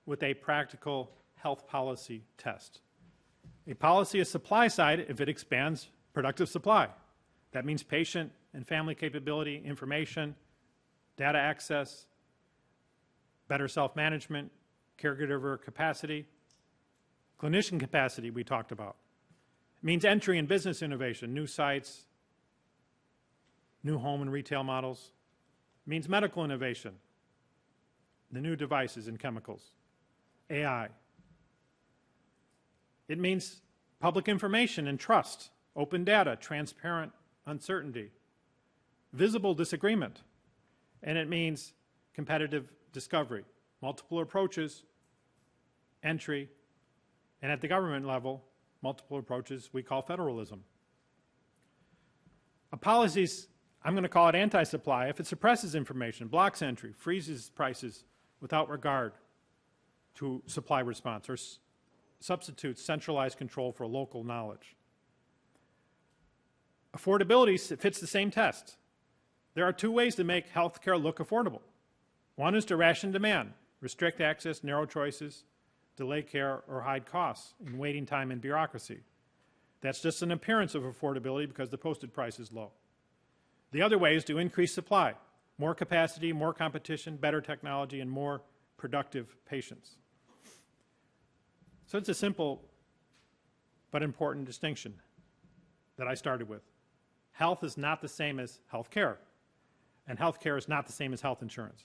with a practical health policy test. A policy is supply side if it expands productive supply. That means patient and family capability, information, data access, better self-management, caregiver capacity, clinician capacity we talked about. It means entry and business innovation, new sites, new home and retail models. It means medical innovation, the new devices and chemicals, AI. It means public information and trust, open data, transparent uncertainty, visible disagreement, and it means competitive discovery, multiple approaches, entry, and at the government level, multiple approaches we call federalism. A policy's, I'm going to call it anti-supply, if it suppresses information, blocks entry, freezes prices without regard to supply response, or substitutes centralized control for local knowledge. Affordability fits the same test. There are two ways to make healthcare look affordable. One is to ration demand, restrict access, narrow choices, delay care, or hide costs in waiting time and bureaucracy. That's just an appearance of affordability because the posted price is low. The other way is to increase supply, more capacity, more competition, better technology, and more productive patients. So it's a simple but important distinction that I started with. Health is not the same as health care, and health care is not the same as health insurance.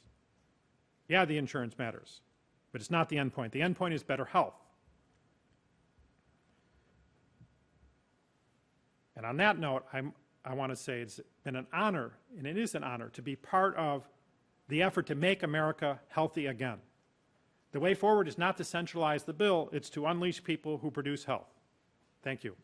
Yeah, the insurance matters, but it's not the end point. The end point is better health. And on that note, I want to say it's been an honor, and it is an honor, to be part of the effort to make America healthy again. The way forward is not to centralize the bill, it's to unleash people who produce health. Thank you.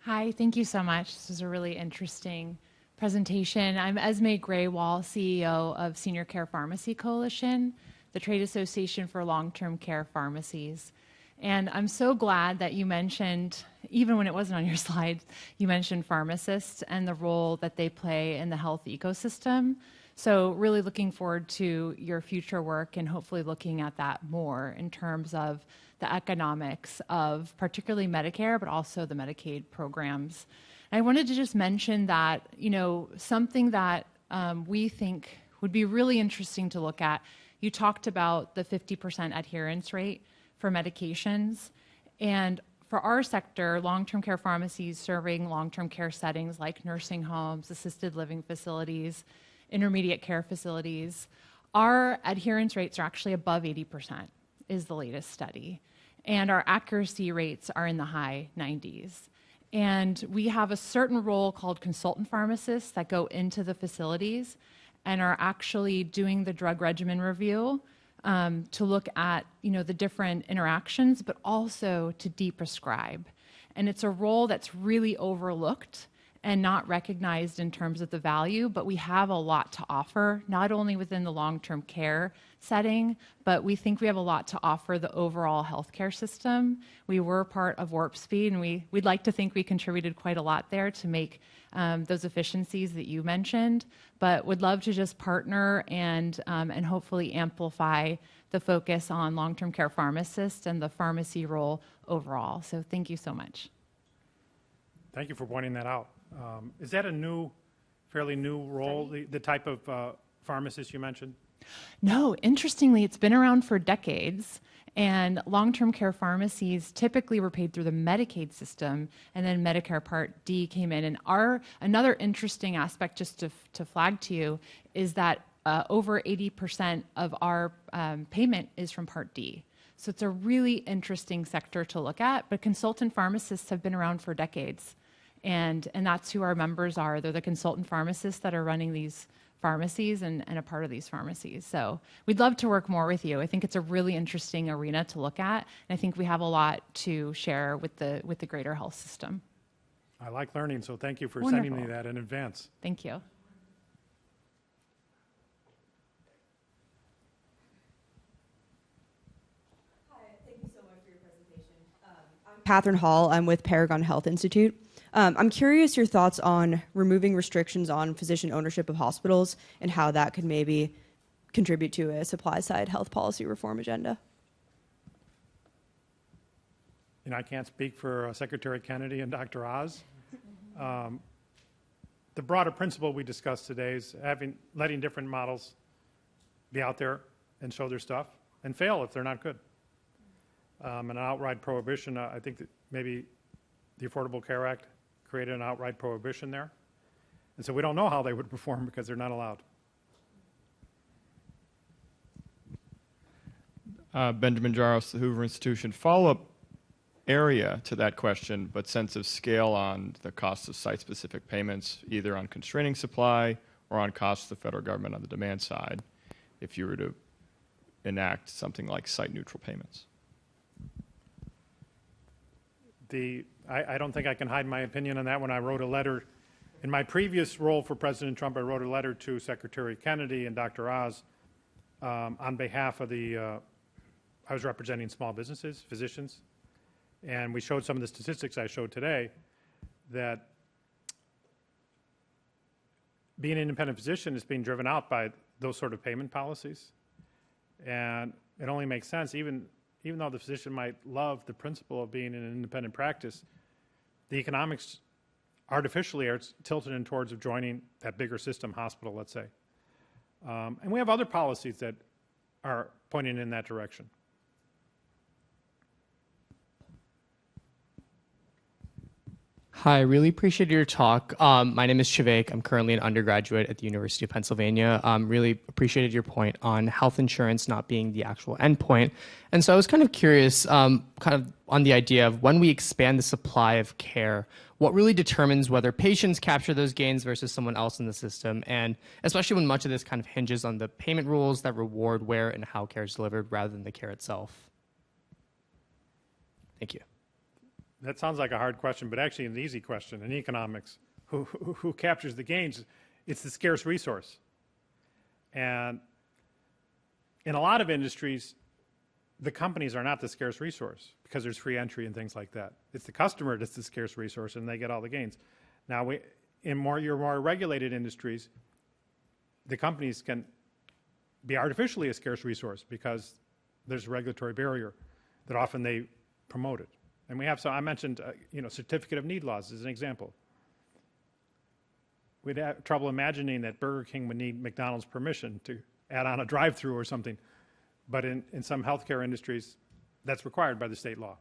Hi, thank you so much. This was a really interesting presentation. I'm Esme Graywall, CEO of Senior Care Pharmacy Coalition, the trade association for long-term care pharmacies. And I'm so glad that you mentioned, even when it wasn't on your slide, you mentioned pharmacists and the role that they play in the health ecosystem. So really looking forward to your future work and hopefully looking at that more in terms of the economics of particularly Medicare, but also the Medicaid programs. And I wanted to just mention that, something that we think would be really interesting to look at. You talked about the 50% adherence rate for medications. And for our sector, long-term care pharmacies serving long-term care settings like nursing homes, assisted living facilities, intermediate care facilities, our adherence rates are actually above 80%, is the latest study. And our accuracy rates are in the high 90s. And we have a certain role called consultant pharmacists that go into the facilities and are actually doing the drug regimen review to look at the different interactions, but also to de-prescribe. And it's a role that's really overlooked and not recognized in terms of the value, but we have a lot to offer, not only within the long-term care setting, but we think we have a lot to offer the overall healthcare system. We were part of Warp Speed, and we'd like to think we contributed quite a lot there to make those efficiencies that you mentioned, but would love to just partner and hopefully amplify the focus on long-term care pharmacists and the pharmacy role overall. So thank you so much. Thank you for pointing that out. Is that a fairly new role, the type of pharmacist you mentioned? No, interestingly, it's been around for decades. And long-term care pharmacies typically were paid through the Medicaid system, and then Medicare Part D came in. And another interesting aspect, just to flag to you, is that over 80% of our payment is from Part D. So it's a really interesting sector to look at. But consultant pharmacists have been around for decades, and that's who our members are. They're the consultant pharmacists that are running these pharmacies and a part of these pharmacies. So we'd love to work more with you. I think it's a really interesting arena to look at, and I think we have a lot to share with the greater health system. I like learning, so thank you for Wonderful. sending me that in advance. Thank you. Hi, thank you so much for your presentation. I'm Catherine Hall. I'm with Paragon Health Institute. I'm curious your thoughts on removing restrictions on physician ownership of hospitals and how that could maybe contribute to a supply-side health policy reform agenda. You know, I can't speak for Secretary Kennedy and Dr. Oz. The broader principle we discussed today is letting different models be out there and show their stuff and fail if they're not good. An outright prohibition, I think that maybe the Affordable Care Act created an outright prohibition there. And so we don't know how they would perform because they're not allowed. Benjamin Jaros, the Hoover Institution. Follow-up area to that question, but sense of scale on the cost of site-specific payments, either on constraining supply or on costs of the federal government on the demand side, if you were to enact something like site-neutral payments. I don't think I can hide my opinion on that one. I wrote a letter. In my previous role for President Trump, I wrote a letter to Secretary Kennedy and Dr. Oz on behalf of I was representing small businesses, physicians, and we showed some of the statistics I showed today that being an independent physician is being driven out by those sort of payment policies. And it only makes sense, even though the physician might love the principle of being in an independent practice, the economics artificially are tilted in towards of joining that bigger system hospital, let's say. And we have other policies that are pointing in that direction. Hi, really appreciate your talk. My name is Shivek. I'm currently an undergraduate at the University of Pennsylvania. Really appreciated your point on health insurance not being the actual endpoint. And so I was kind of curious kind of on the idea of when we expand the supply of care, what really determines whether patients capture those gains versus someone else in the system, and especially when much of this kind of hinges on the payment rules that reward where and how care is delivered rather than the care itself. Thank you. That sounds like a hard question, but actually an easy question in economics. Who captures the gains? It's the scarce resource. And in a lot of industries, the companies are not the scarce resource because there's free entry and things like that. It's the customer that's the scarce resource, and they get all the gains. Now, in your more regulated industries, the companies can be artificially a scarce resource because there's a regulatory barrier that often they promote it. And we have, so I mentioned, certificate of need laws as an example. We'd have trouble imagining that Burger King would need McDonald's permission to add on a drive-through or something. But in some healthcare industries, that's required by the state law.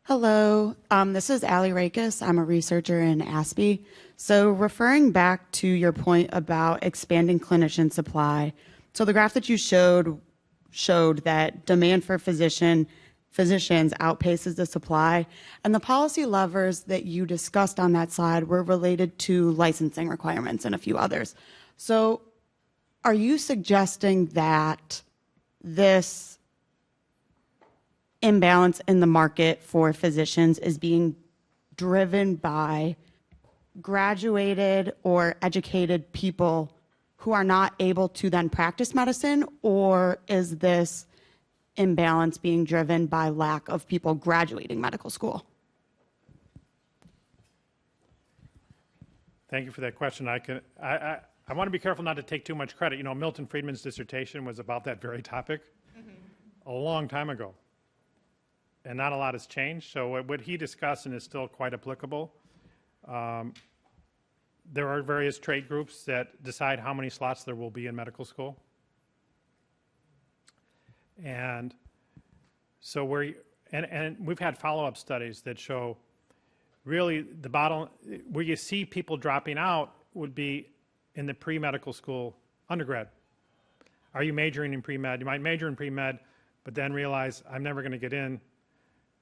Hello, this is Allie Rakes. I'm a researcher in ASPE. So referring back to your point about expanding clinician supply, so the graph that you showed that demand for physicians outpaces the supply, and the policy levers that you discussed on that slide were related to licensing requirements and a few others. So are you suggesting that this imbalance in the market for physicians is being driven by graduated or educated people who are not able to then practice medicine, or is this imbalance being driven by lack of people graduating medical school? Thank you for that question. I want to be careful not to take too much credit. You know, Milton Friedman's dissertation was about that very topic a long time ago, and not a lot has changed. So what he discussed and is still quite applicable. There are various trade groups that decide how many slots there will be in medical school. And so we've had follow-up studies that show really the bottom, where you see people dropping out would be in the pre-medical school undergrad. Are you majoring in pre-med? You might major in pre-med, but then realize I'm never going to get in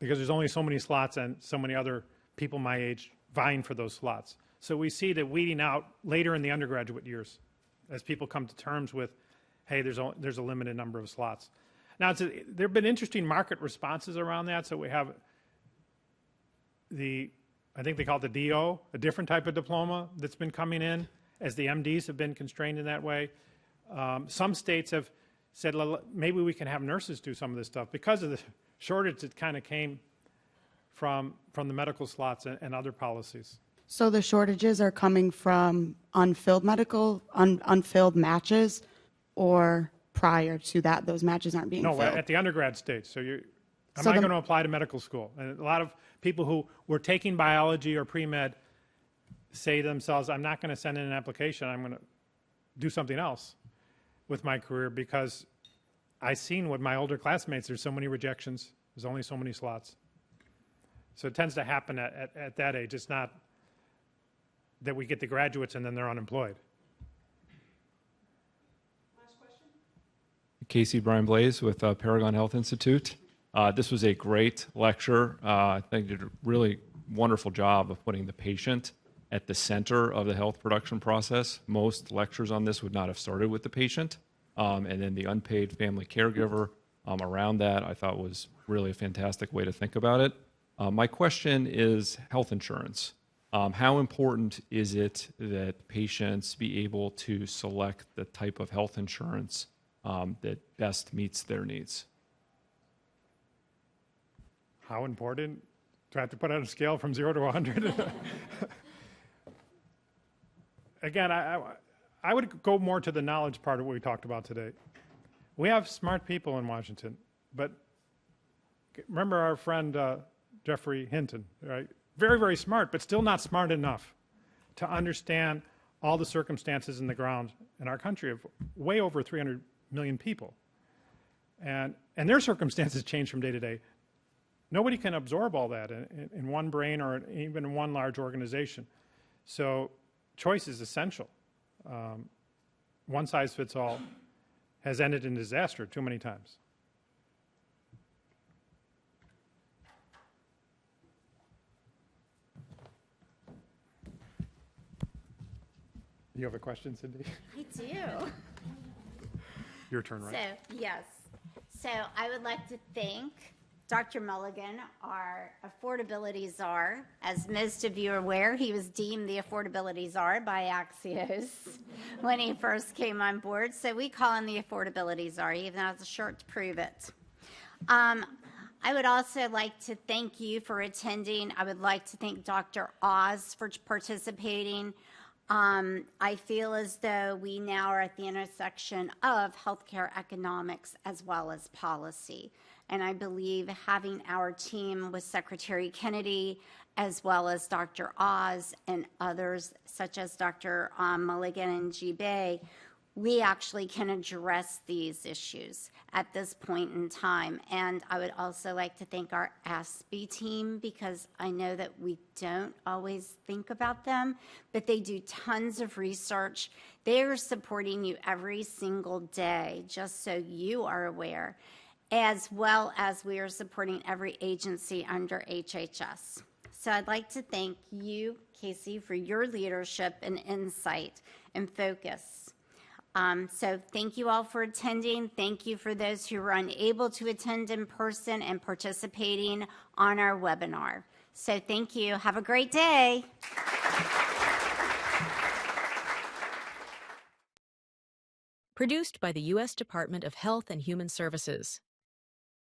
because there's only so many slots and so many other people my age vying for those slots. So we see that weeding out later in the undergraduate years as people come to terms with, hey, there's a limited number of slots. Now, there have been interesting market responses around that. So we have I think they call it the DO, a different type of diploma that's been coming in as the MDs have been constrained in that way. Some states have said, maybe we can have nurses do some of this stuff because of the shortage that kind of came from the medical slots and other policies. So the shortages are coming from unfilled unfilled matches, or prior to that, those matches aren't being filled? No, at the undergrad stage. So am I going to apply to medical school? And a lot of people who were taking biology or pre-med say to themselves, I'm not going to send in an application. I'm going to do something else with my career because I've seen with my older classmates, there's so many rejections. There's only so many slots. So it tends to happen at that age. It's not that we get the graduates and then they're unemployed. Last question. Casey Brian Blaze with Paragon Health Institute. This was a great lecture. I think you did a really wonderful job of putting the patient at the center of the health production process. Most lectures on this would not have started with the patient. And then the unpaid family caregiver around that I thought was really a fantastic way to think about it. My question is health insurance. How important is it that patients be able to select the type of health insurance that best meets their needs? How important? Do I have to put on a scale from 0 to 100? Again, I would go more to the knowledge part of what we talked about today. We have smart people in Washington, but remember our friend Jeffrey Hinton, right? Very, very smart, but still not smart enough to understand all the circumstances in the ground in our country of way over 300 million people. And their circumstances change from day to day. Nobody can absorb all that in one brain or even in one large organization. So choice is essential. One size fits all has ended in disaster too many times. You have a question, Cindy? I do. Your turn, right? So, yes. So I would like to thank Dr. Mulligan, our affordability czar. As most of you are aware, he was deemed the affordability czar by Axios when he first came on board. So we call him the affordability czar, even though it's a shirt to prove it. I would also like to thank you for attending. I would like to thank Dr. Oz for participating. I feel as though we now are at the intersection of healthcare economics as well as policy. And I believe having our team with Secretary Kennedy as well as Dr. Oz and others such as Dr. Mulligan and G. Bay, we actually can address these issues at this point in time. And I would also like to thank our ASPE team because I know that we don't always think about them, but they do tons of research. They are supporting you every single day, just so you are aware, as well as we are supporting every agency under HHS. So I'd like to thank you, Casey, for your leadership and insight and focus. So thank you all for attending. Thank you for those who were unable to attend in person and participating on our webinar. So thank you. Have a great day. Produced by the U.S. Department of Health and Human Services.